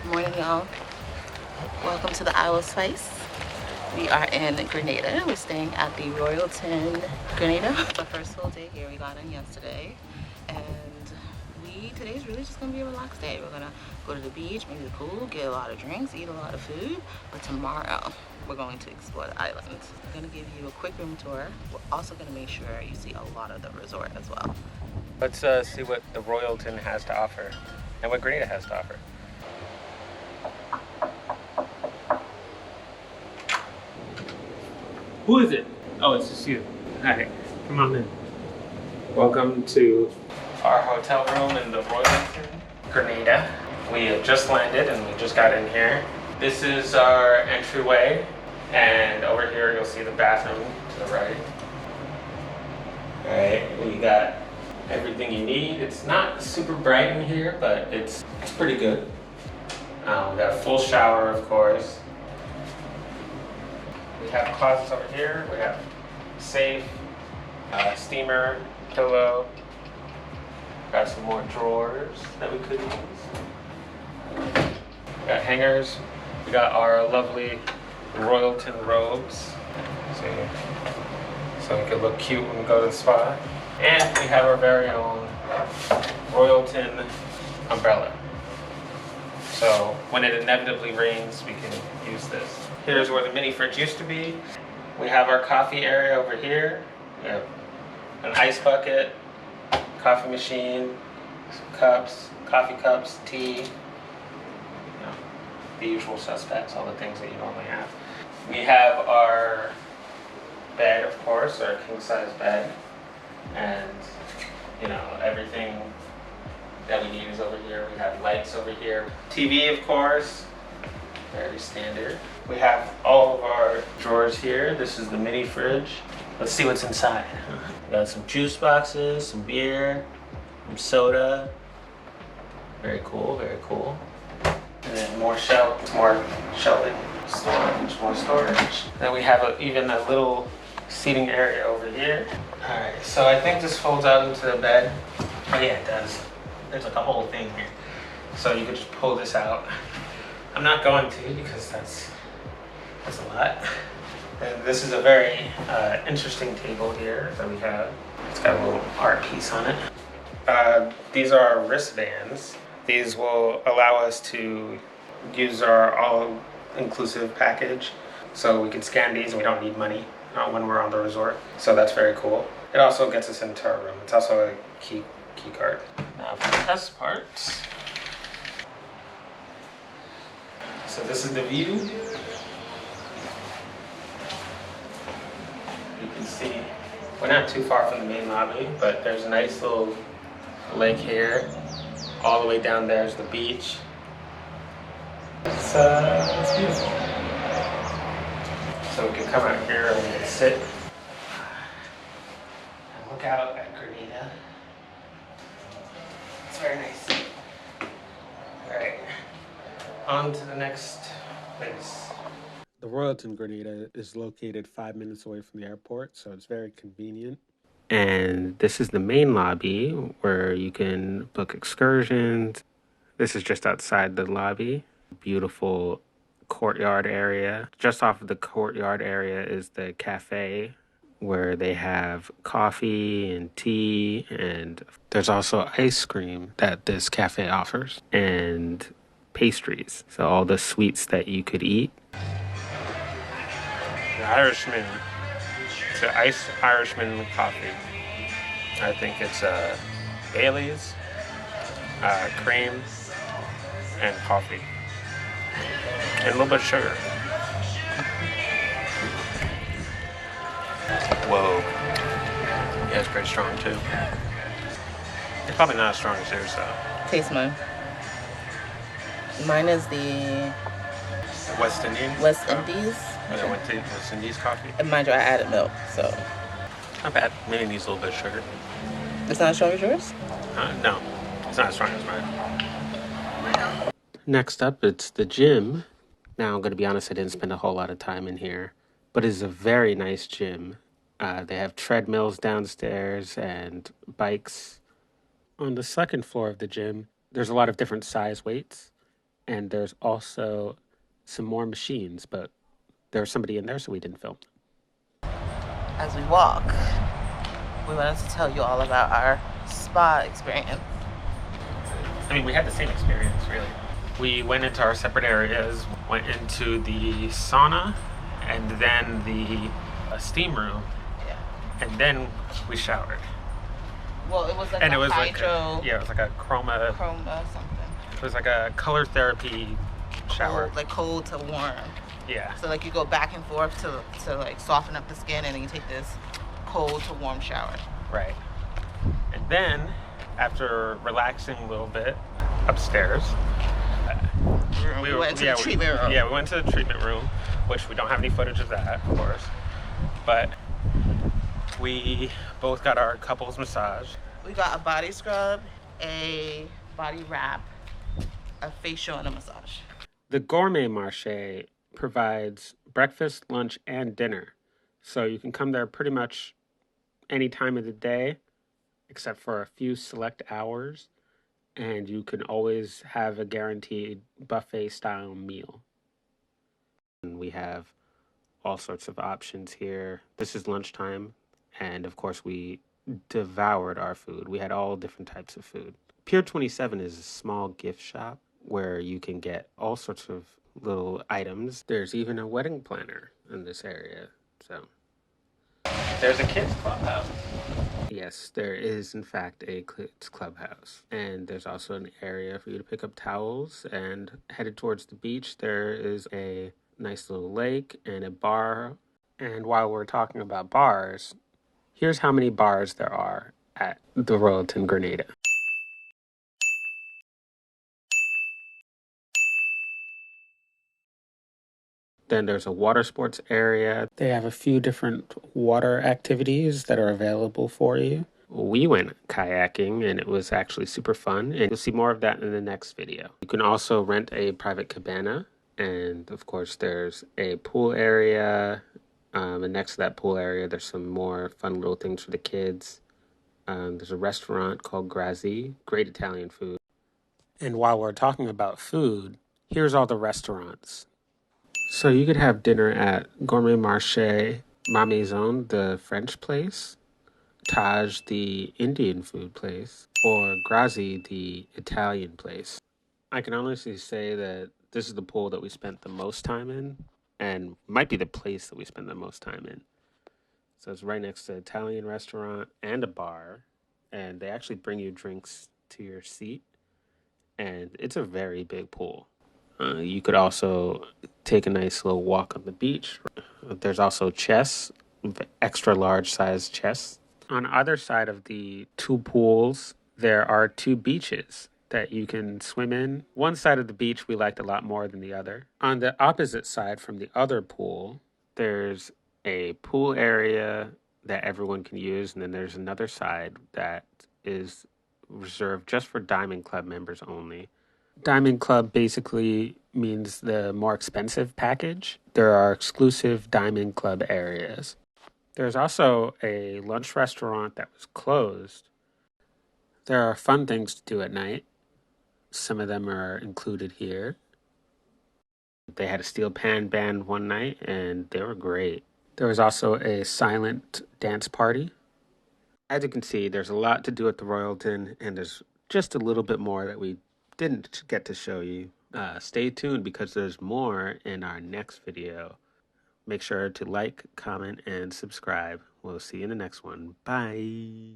Morning, y'all. Welcome to the Isle of Spice. We are in Grenada. We're staying at the Royalton Grenada. The first full day here. We got in yesterday, and today's really just gonna be a relaxed day. We're gonna go to the beach, maybe the pool, get a lot of drinks, eat a lot of food. But tomorrow we're going to explore the island. We're gonna give you a quick room tour. We're also gonna make sure you see a lot of the resort as well. Let's see what the Royalton has to offer and what Grenada has to offer. Who is it? Oh, it's just you. Hi, come on in. Welcome to our hotel room in the Royalton Grenada. We have just landed and we just got in here. This is our entryway, and over here you'll see the bathroom to the right. All right, we got everything you need. It's not super bright in here, but it's pretty good. We got a full shower, of course. We have closets over here. We have safe, steamer, pillow. Got some more drawers that we could use. We got hangers. We got our lovely Royalton robes. So we could look cute when we go to the spa. And we have our very own Royalton umbrella. So when it inevitably rains, we can use this. Here's where the mini fridge used to be. We have our coffee area over here. We have an ice bucket, coffee machine, cups, coffee cups, tea, the usual suspects, all the things that you normally have. We have our bed, of course, our king size bed. And everything that we need is over here. We have lights over here. TV, of course, very standard. We have all of our drawers here. This is the mini fridge. Let's see what's inside. We got some juice boxes, some beer, some soda. Very cool, very cool. And then more shelving, storage, more storage. Then we have even a little seating area over here. All right, so I think this folds out into the bed. Oh yeah, it does. There's like a whole thing here. So you could just pull this out. I'm not going to because that's a lot. And this is a very interesting table here that we have. It's got a little art piece on it. These are our wristbands. These will allow us to use our all-inclusive package. So we can scan these and we don't need money when we're on the resort. So that's very cool. It also gets us into our room. It's also a key card. Now for the best part. So this is the view. You can see we're not too far from the main lobby, but there's a nice little lake here. All the way down there is the beach. It's beautiful. So we can come out here and we can sit and look out at Grenada. It's very nice. All right, on to the next place. The Royalton Grenada is located 5 minutes away from the airport, so it's very convenient. And this is the main lobby where you can book excursions. This is just outside the lobby. Beautiful courtyard area. Just off of the courtyard area is the cafe where they have coffee and tea, and there's also ice cream that this cafe offers and pastries. So all the sweets that you could eat. The Irishman. It's an iced Irishman coffee. I think it's Bailey's, cream, and coffee. And a little bit of sugar. Whoa. Yeah, it's pretty strong too. It's probably not as strong as yours though. Taste mine. Mine is the West Indian? West Indies. West Indies coffee? And mind you, I added milk, so. Not bad. Maybe it needs a little bit of sugar. It's not as strong as yours? No, it's not as strong as mine. Next up, it's the gym. Now, I'm going to be honest, I didn't spend a whole lot of time in here, but it's a very nice gym. They have treadmills downstairs and bikes. On the second floor of the gym, there's a lot of different size weights, And there's also some more machines, but there was somebody in there, so we didn't film. As we walk, we wanted to tell you all about our spa experience. I mean, we had the same experience, really. We went into our separate areas, went into the sauna, and then the steam room, Yeah. and then we showered. Well, it was like And a it was hydro, like it was like a chroma something. It was like a color therapy shower. Cold, like cold to warm. Yeah. So like you go back and forth to like soften up the skin, and then you take this cold to warm shower. Right. And then, after relaxing a little bit upstairs, We went to the treatment room. Yeah, we went to the treatment room, which we don't have any footage of that, of course. But we both got our couples massage. We got a body scrub, a body wrap, a facial, and a massage. The Gourmet Marché provides breakfast, lunch, and dinner. So you can come there pretty much any time of the day, except for a few select hours. And you can always have a guaranteed buffet-style meal. And we have all sorts of options here. This is lunchtime, and of course we devoured our food. We had all different types of food. Pier 27 is a small gift shop where you can get all sorts of little items. There's even a wedding planner in this area. So there's a kids clubhouse. Yes, there is in fact a kids clubhouse. And there's also an area for you to pick up towels, and headed towards the beach there is a nice little lake and a bar. And while we're talking about bars, here's how many bars there are at the Royalton Grenada. Then there's a water sports area. They have a few different water activities that are available for you. We went kayaking and it was actually super fun, and you'll see more of that in the next video. You can also rent a private cabana, and of course there's a pool area, and next to that pool area there's some more fun little things for the kids. There's a restaurant called Grazi, great Italian food. And while we're talking about food, here's all the restaurants. So you could have dinner at Gourmet Marché, Ma Maison, the French place, Taj, the Indian food place, or Grazi, the Italian place. I can honestly say that this is the pool that we spent the most time in, and might be the place that we spent the most time in. So it's right next to an Italian restaurant and a bar, and they actually bring you drinks to your seat, and it's a very big pool. You could also take a nice little walk on the beach. There's also chess, extra large size chess. On either side of the two pools, there are two beaches that you can swim in. One side of the beach we liked a lot more than the other. On the opposite side from the other pool, there's a pool area that everyone can use, and then there's another side that is reserved just for Diamond Club members only. Diamond Club basically means the more expensive package. There are exclusive Diamond Club areas. There's also a lunch restaurant that was closed. There are fun things to do at night. Some of them are included here. They had a steel pan band one night, and they were great. There was also a silent dance party. As you can see, there's a lot to do at the Royalton, and there's just a little bit more that we didn't get to show you. Stay tuned because there's more in our next video. Make sure to like, comment, and subscribe. We'll see you in the next one. Bye.